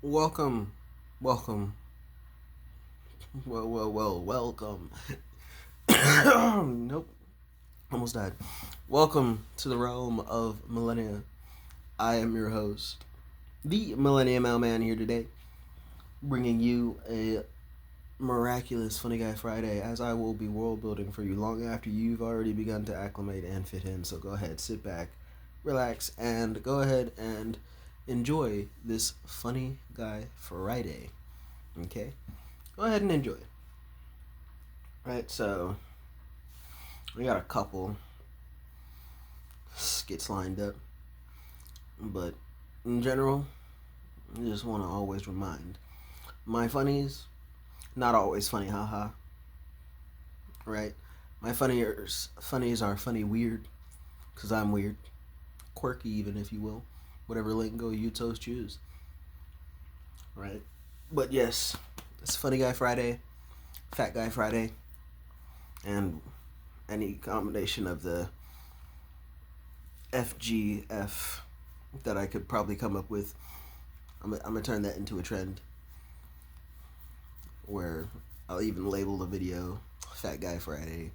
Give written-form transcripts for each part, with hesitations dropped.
Welcome, welcome, welcome. Nope, almost died. Welcome to the realm of Millenia. I am your host, the Millennium Mailman, here today, bringing you a miraculous Funny Guy Friday, as I will be world building for you long after you've already begun to acclimate and fit in. So go ahead, sit back, relax, and go ahead and enjoy this Funny Guy Friday. Okay? Go ahead and enjoy. Right, so we got a couple skits lined up, but in general, I just want to always remind my funnies, not always funny, haha. Right? My funnies are funny weird, because I'm weird. Quirky, even, if you will. Whatever lingo you choose. Right? But yes, it's Funny Guy Friday, Fat Guy Friday, and any combination of the FGF that I could probably come up with. I'm gonna turn that into a trend where I'll even label the video Fat Guy Friday,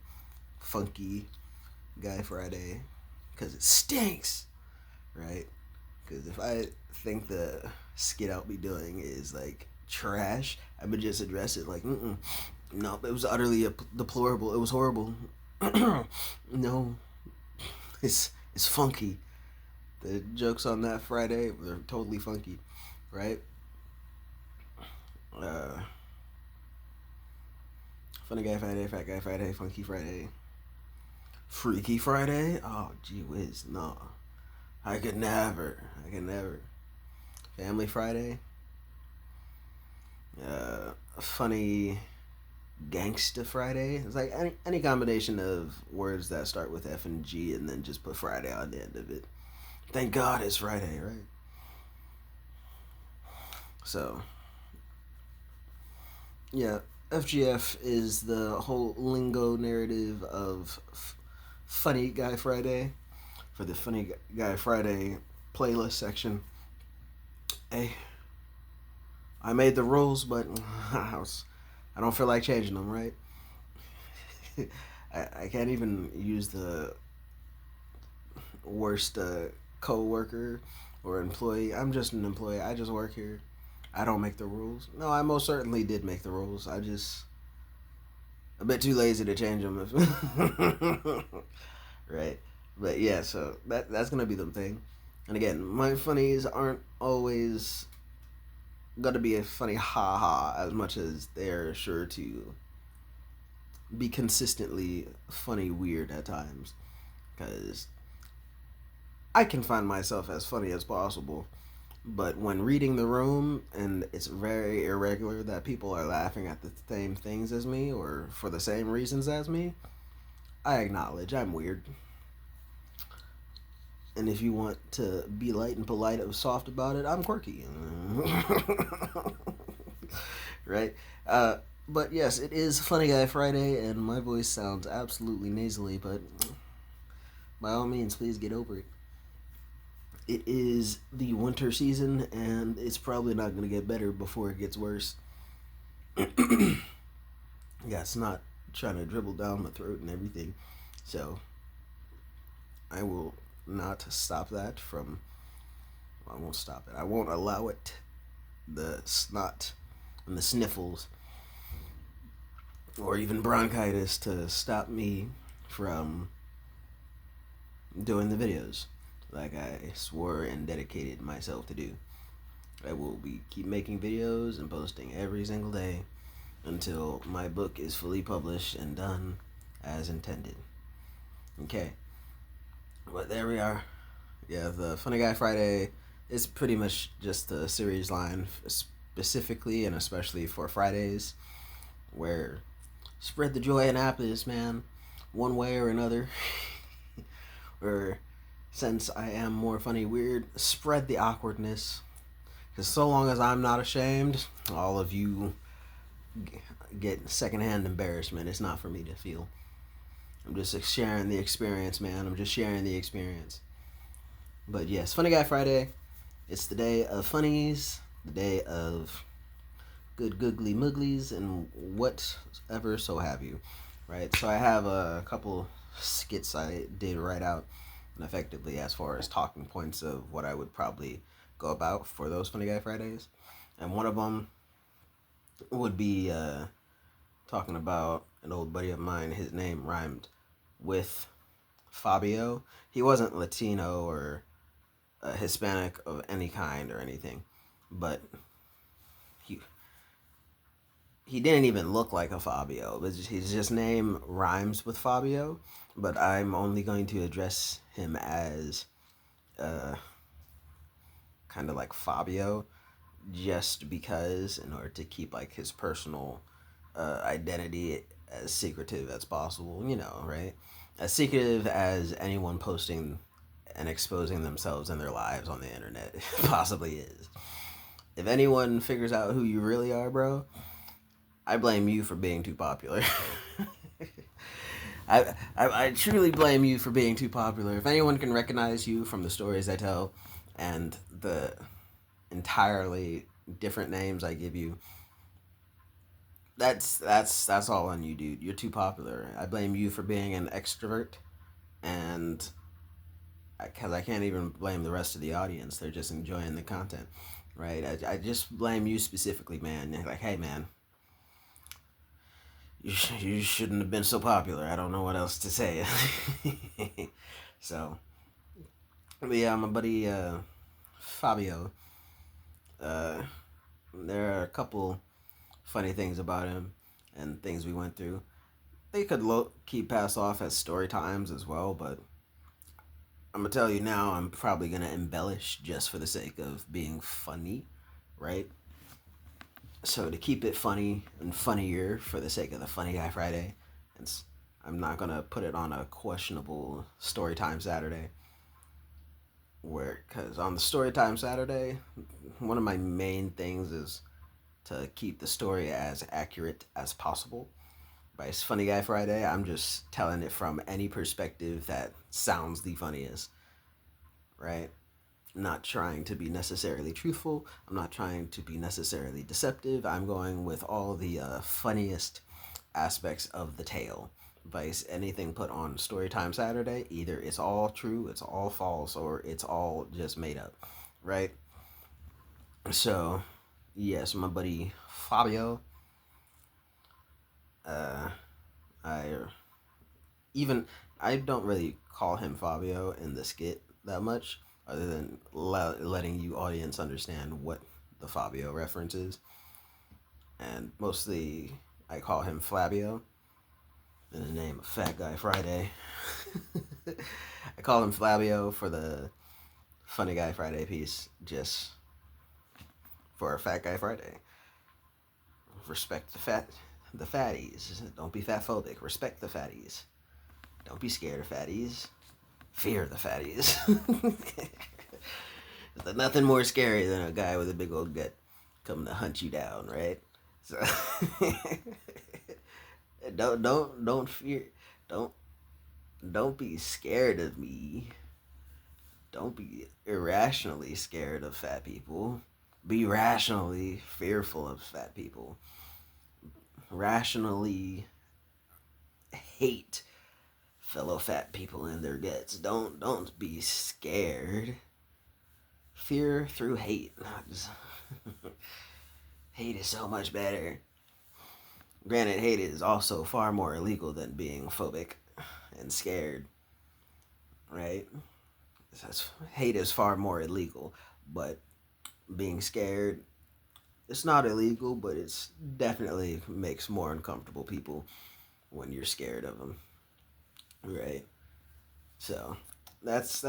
Funky Guy Friday, because it stinks, right? Because if I think the skit I'll be doing is like trash, I would just address it like, no, it was utterly deplorable. It was horrible. No, it's funky. The jokes on that Friday were totally funky, right? Funny Guy Friday, Fat Guy Friday, Funky Friday, Freaky Friday. Oh, gee whiz, no, I could never. Family Friday. Funny Gangsta Friday. It's like any combination of words that start with F and G and then just put Friday on the end of it. Thank God it's Friday, right? So, yeah, FGF is the whole lingo narrative of Funny Guy Friday. For the Funny Guy Friday playlist section, hey, I made the rules, but I don't feel like changing them, right? I can't even use the worst co-worker or employee. I'm just an employee. I just work here. I don't make the rules. No, I most certainly did make the rules. I just a bit too lazy to change them. Right? But yeah, so that's gonna be the thing. And again, my funnies aren't always gonna be a funny ha as much as they're sure to be consistently funny weird at times, because I can find myself as funny as possible, but when reading the room and it's very irregular that people are laughing at the same things as me or for the same reasons as me, I acknowledge I'm weird. And if you want to be light and polite and soft about it, I'm quirky. Right? But yes, it is Funny Guy Friday, and my voice sounds absolutely nasally, but by all means, please get over it. It is the winter season, and it's probably not going to get better before it gets worse. Yeah, it's not trying to dribble down my throat and everything. So, I will not stop that from. I won't stop it. I won't allow it. The snot and the sniffles or even bronchitis to stop me from doing the videos like I swore and dedicated myself to do. I will keep making videos and posting every single day until my book is fully published and done as intended. Okay. But there we are. Yeah, the Funny Guy Friday is pretty much just a series line specifically and especially for Fridays, where spread the joy and happiness, man, one way or another. Or since I am more funny weird, spread the awkwardness. Because so long as I'm not ashamed, all of you get secondhand embarrassment. It's not for me to feel. I'm just sharing the experience, man. I'm just sharing the experience. But yes, Funny Guy Friday. It's the day of funnies, day of good googly mooglies and whatever so have you, right? So I have a couple skits I did write out, and effectively as far as talking points of what I would probably go about for those Funny Guy Fridays, and one of them would be talking about an old buddy of mine. His name rhymed with Fabio. He wasn't Latino or Hispanic of any kind or anything, but he he didn't even look like a Fabio. But his just name rhymes with Fabio. But I'm only going to address him as uh, kind of like Fabio, just because in order to keep like his personal identity as secretive as possible. You know, right? As secretive as anyone posting and exposing themselves and their lives on the internet possibly is. If anyone figures out who you really are, bro, I blame you for being too popular. I truly blame you for being too popular. If anyone can recognize you from the stories I tell and the entirely different names I give you, that's all on you, dude. You're too popular. I blame you for being an extrovert, and because I can't even blame the rest of the audience. They're just enjoying the content, right? I just blame you specifically, man. Like, hey, man, you shouldn't have been so popular. I don't know what else to say. So, but yeah, my buddy Fabio. Uh, there are a couple funny things about him and things we went through. They could keep pass off as story times as well, but I'm gonna tell you now. I'm probably gonna embellish just for the sake of being funny, right? So to keep it funny and funnier for the sake of the Funny Guy Friday, it's, I'm not gonna put it on a questionable Storytime Saturday. Where, because on the Storytime Saturday, one of my main things is to keep the story as accurate as possible. By Funny Guy Friday, I'm just telling it from any perspective that sounds the funniest, right? Not trying to be necessarily truthful. I'm not trying to be necessarily deceptive. I'm going with all the funniest aspects of the tale. Vice anything put on Storytime Saturday, either it's all true, it's all false, or it's all just made up, right? So, yes, my buddy Fabio, uh, I even I don't really call him Fabio in the skit that much, other than letting you audience understand what the Fabio reference is, and mostly I call him Flabio in the name of Fat Guy Friday. I call him Flabio for the Funny Guy Friday piece, just for Fat Guy Friday. Respect the fatties. Don't be fat phobic. Respect the fatties. Don't be scared of fatties. Fear the fatties. There's nothing more scary than a guy with a big old gut coming to hunt you down, right? So don't fear, don't don't be scared of me. Don't be irrationally scared of fat people. Be rationally fearful of fat people. Rationally hate fellow fat people and their guts. Don't be scared. Fear through hate. Hate is so much better. Granted, hate is also far more illegal than being phobic and scared, right? Hate is far more illegal, but being scared, it's not illegal, but it's definitely makes more uncomfortable people when you're scared of them, right? So that's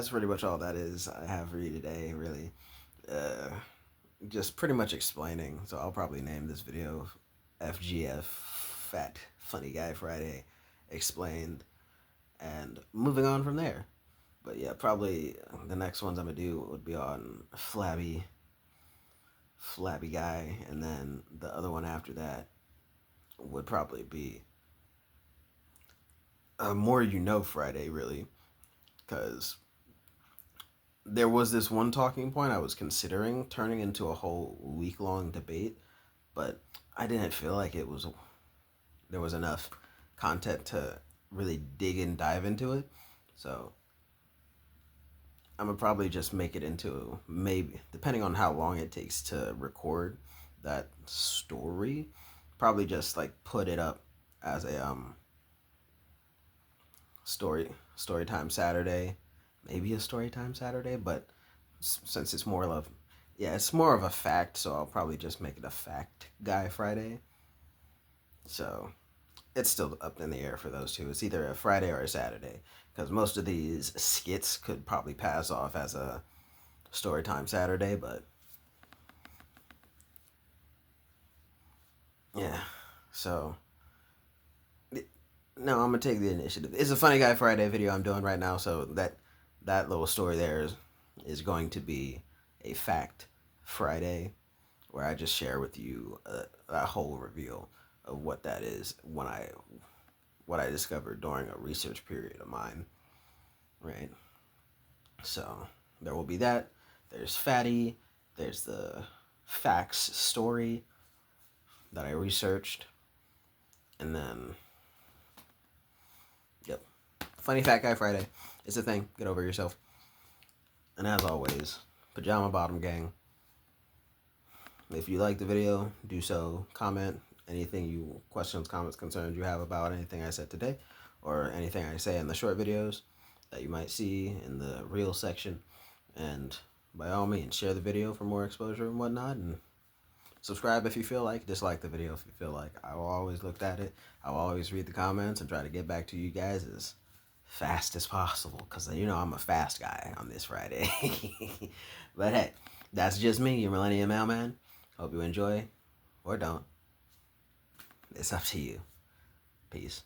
pretty much all that is I have for you today, really. Uh, just pretty much explaining. So I'll probably name this video FGF Fat Funny Guy Friday Explained, and moving on from there. But yeah, probably the next ones I'm gonna do would be on Flabby Guy, and then the other one after that would probably be More You Know Friday, really, because there was this one talking point I was considering turning into a whole week-long debate, but I didn't feel like there was enough content to really dig and dive into it. So I'm gonna probably just make it into, maybe depending on how long it takes to record that story, probably just like put it up as a story time Saturday, maybe a story time Saturday, but since it's more of, yeah, it's more of a fact, so I'll probably just make it a fact guy Friday. So it's still up in the air for those two. It's either a Friday or a Saturday, because most of these skits could probably pass off as a storytime Saturday, but yeah. So no, I'm gonna take the initiative. It's a funny guy Friday video I'm doing right now, so that little story there is going to be a fact Friday, where I just share with you a whole reveal of what that is what I discovered during a research period of mine, right? So there will be that. There's Fatty. There's the facts story that I researched, and then yep, funny fat guy Friday. It's a thing. Get over yourself. And as always, pajama bottom gang. If you like the video, do so. Comment anything questions, comments, concerns you have about anything I said today, or anything I say in the short videos that you might see in the reel section. And by all means, share the video for more exposure and whatnot. And subscribe if you feel like. Dislike the video if you feel like. I will always look at it. I will always read the comments and try to get back to you guys as fast as possible, because I'm a fast guy on this Friday. But hey, that's just me, your Millennium Mailman. Hope you enjoy, or don't. It's up to you. Peace.